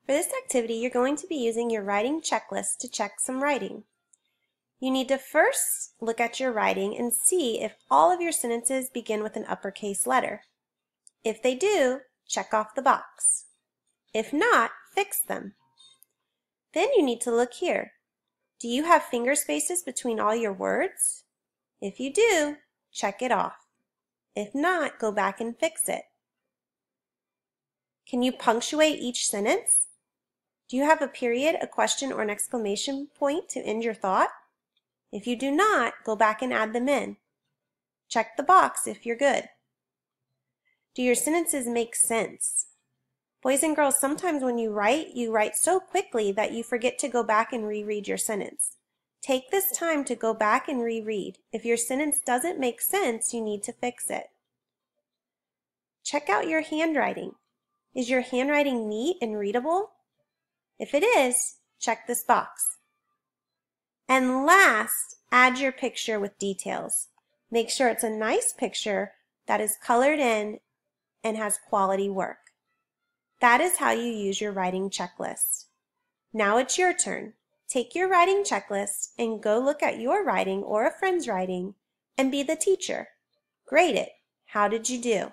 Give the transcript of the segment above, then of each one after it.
For this activity, you're going to be using your writing checklist to check some writing. You need to first look at your writing and see if all of your sentences begin with an uppercase letter. If they do, check off the box. If not, fix them. Then you need to look here. Do you have finger spaces between all your words? If you do, check it off. If not, go back and fix it. Can you punctuate each sentence? Do you have a period, a question, or an exclamation point to end your thought? If you do not, go back and add them in. Check the box if you're good. Do your sentences make sense? Boys and girls, sometimes when you write so quickly that you forget to go back and reread your sentence. Take this time to go back and reread. If your sentence doesn't make sense, you need to fix it. Check out your handwriting. Is your handwriting neat and readable? If it is, check this box. And last, add your picture with details. Make sure it's a nice picture that is colored in and has quality work. That is how you use your writing checklist. Now it's your turn. Take your writing checklist and go look at your writing or a friend's writing and be the teacher. Grade it. How did you do?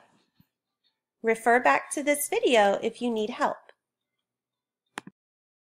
Refer back to this video if you need help.